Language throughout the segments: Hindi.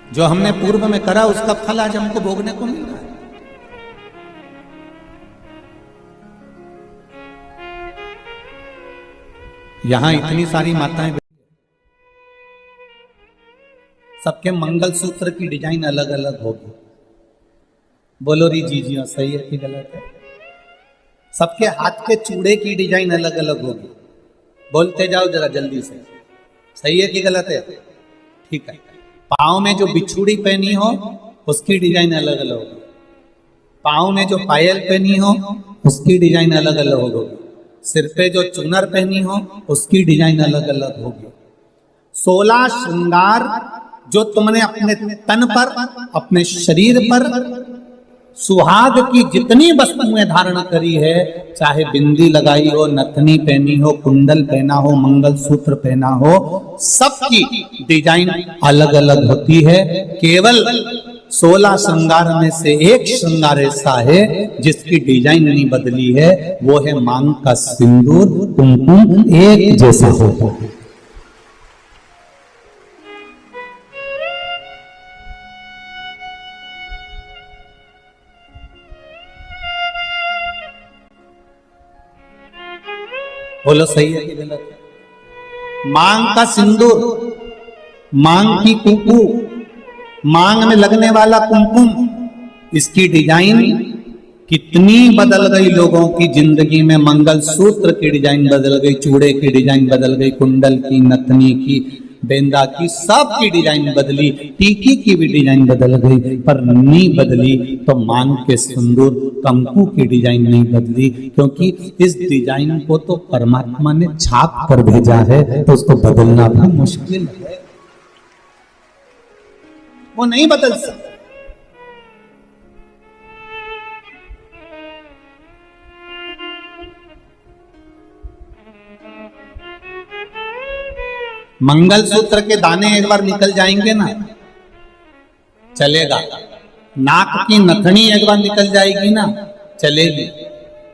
जो हमने पूर्व में करा उसका फल आज हमको भोगने को मिल रहा है। यहां इतनी सारी माताएं, सबके मंगलसूत्र की डिजाइन अलग अलग होगी। बोलो री जी जी सही है कि गलत है? सबके हाथ के चूड़े की डिजाइन अलग अलग होगी। बोलते जाओ जरा जल्दी से, सही है कि गलत है? ठीक है। पाँव में जो बिछुड़ी पहनी हो उसकी डिजाइन अलग अलग होगी। पाँव में जो पायल पहनी हो उसकी डिजाइन अलग अलग होगी। सिर पे जो चुनर पहनी हो उसकी डिजाइन अलग अलग होगी। 16 श्रृंगार जो तुमने अपने तन पर, अपने शरीर पर, सुहाग की जितनी वस्तुएं धारण करी है, चाहे बिंदी लगाई हो, नथनी पहनी हो, कुंडल पहना हो, मंगलसूत्र पहना हो, सबकी डिजाइन अलग अलग होती है। केवल 16 श्रृंगार में से एक श्रृंगार ऐसा है जिसकी डिजाइन नहीं बदली है, वो है मांग का सिंदूर, कुमकुम एक जैसा हो। बोलो सही है कि गलत है? मांग का सिंदूर, मांग की कुकू, मांग में लगने वाला कुमकुम, इसकी डिजाइन कितनी बदल गई लोगों की जिंदगी में। मंगलसूत्र की डिजाइन बदल गई, चूड़े की डिजाइन बदल गई, कुंडल की, नथनी की, बेंदा की, सब की डिजाइन बदली, टीकी की भी डिजाइन बदल गई, पर नहीं बदली तो मांग के सिंदूर कंकु की डिजाइन नहीं बदली, क्योंकि इस डिजाइन को तो परमात्मा ने छाप कर भेजा है, तो उसको बदलना भी मुश्किल है, वो नहीं बदल सकता। मंगलसूत्र के दाने एक बार निकल जाएंगे ना, चलेगा। नाक की नथनी एक बार निकल जाएगी ना, चलेगी।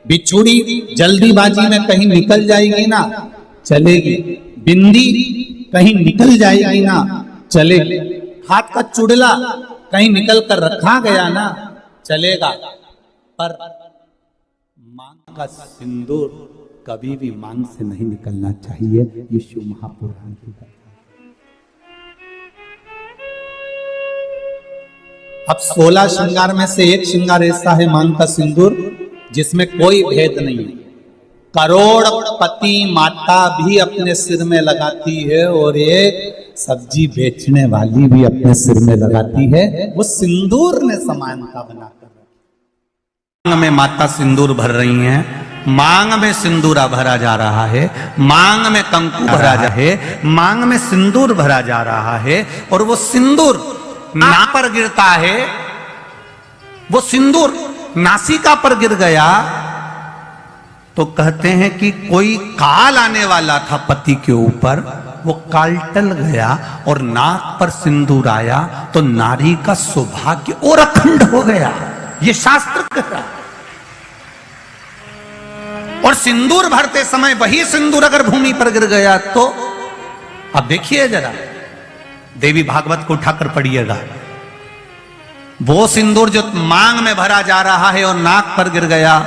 बिछुड़ी जल्दीबाजी में कहीं निकल जाएगी ना, चलेगी। बिंदी कहीं निकल जाएगी ना, चलेगी। हाथ का चुड़ला कहीं निकल कर रखा गया ना, चलेगा। पर मांग का सिंदूर कभी भी मांग से नहीं निकलना चाहिए, ये शिव महापुराण की बात है। अब 16 श्रृंगार में से एक श्रृंगार ऐसा है मांग का सिंदूर जिसमें कोई भेद नहीं है। करोड़पति माता भी अपने सिर में लगाती है और एक सब्जी बेचने वाली भी अपने सिर में लगाती है। वो सिंदूर ने समानता बनाकर मांग में माता सिंदूर भर रही हैं, मांग में सिंदूरा भरा जा रहा है, मांग में कंकु भरा जा है, मांग में सिंदूर भरा जा रहा है, और वो सिंदूर ना पर गिरता है। वो सिंदूर नासिका पर गिर गया तो कहते हैं कि कोई काल आने वाला था पति के ऊपर, वो काल टल गया, और नाक पर सिंदूर आया तो नारी का सौभाग्य और अखंड हो गया, ये शास्त्र कह रहा है। और सिंदूर भरते समय वही सिंदूर अगर भूमि पर गिर गया तो, अब देखिए जरा, देवी भागवत को उठाकर पढ़िएगा, वो सिंदूर जो मांग में भरा जा रहा है और नाक पर गिर गया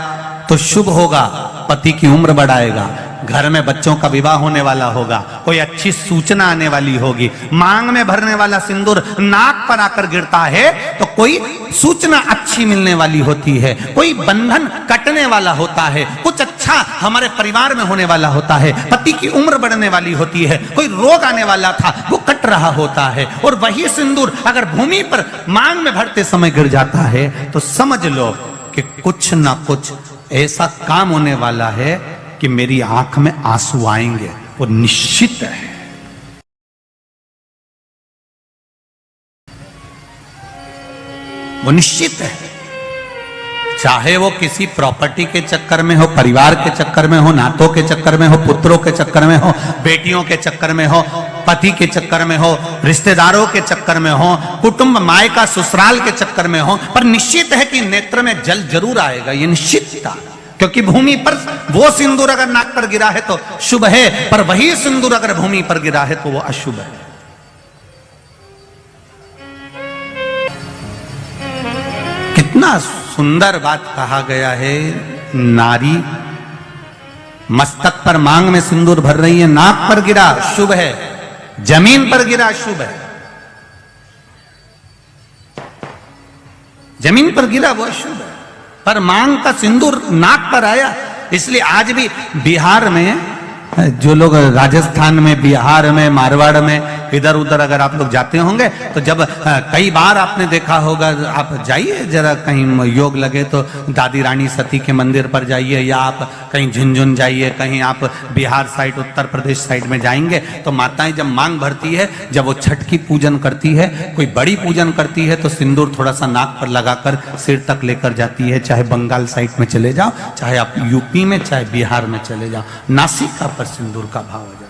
तो शुभ होगा, पति की उम्र बढ़ाएगा, घर में बच्चों का विवाह होने वाला होगा, कोई अच्छी सूचना आने वाली होगी। मांग में भरने वाला सिंदूर नाक पर आकर गिरता है तो कोई सूचना अच्छी मिलने वाली होती है, कोई बंधन कटने वाला होता है, कुछ अच्छा हमारे परिवार में होने वाला होता है, पति की उम्र बढ़ने वाली होती है, कोई रोग आने वाला था वो कट रहा होता है। और वही सिंदूर अगर भूमि पर मांग में भरते समय गिर जाता है तो समझ लो कि कुछ ना कुछ ऐसा काम होने वाला है कि मेरी आंख में आंसू आएंगे, वो निश्चित है। वो निश्चित है। चाहे वो किसी प्रॉपर्टी के चक्कर में हो, परिवार के चक्कर में हो, नातों के चक्कर में हो, पुत्रों के चक्कर में हो, बेटियों के चक्कर में हो, पति के चक्कर में हो, रिश्तेदारों के चक्कर में हो, कुटुंब मायका ससुराल के चक्कर में हो, पर निश्चित है कि नेत्र में जल जरूर आएगा, ये निश्चित था। क्योंकि भूमि पर वो सिंदूर अगर नाक पर गिरा है तो शुभ है, पर वही सिंदूर अगर भूमि पर गिरा है तो वो अशुभ है। कितना सुंदर बात कहा गया है। नारी मस्तक पर मांग में सिंदूर भर रही है, नाक पर गिरा शुभ है, जमीन पर गिरा शुभ है, जमीन पर गिरा वो अशुभ है, पर मांग का सिंदूर नाक पर आया। इसलिए आज भी बिहार में, जो लोग राजस्थान में, बिहार में, मारवाड़ में इधर उधर अगर आप लोग जाते होंगे तो जब कई बार आपने देखा होगा, आप जाइए जरा कहीं योग लगे तो दादी रानी सती के मंदिर पर जाइए, या आप कहीं झुंझुन जाइए, कहीं आप बिहार साइड, उत्तर प्रदेश साइड में जाएंगे तो माताएं जब मांग भरती है, जब वो छठ की पूजन करती है, कोई बड़ी पूजन करती है, तो सिंदूर थोड़ा सा नाक पर लगाकर सिर तक लेकर जाती है। चाहे बंगाल साइड में चले जाओ, चाहे आप यूपी में, चाहे बिहार में चले जाओ, नासिका पर सिंदूर का भाव है।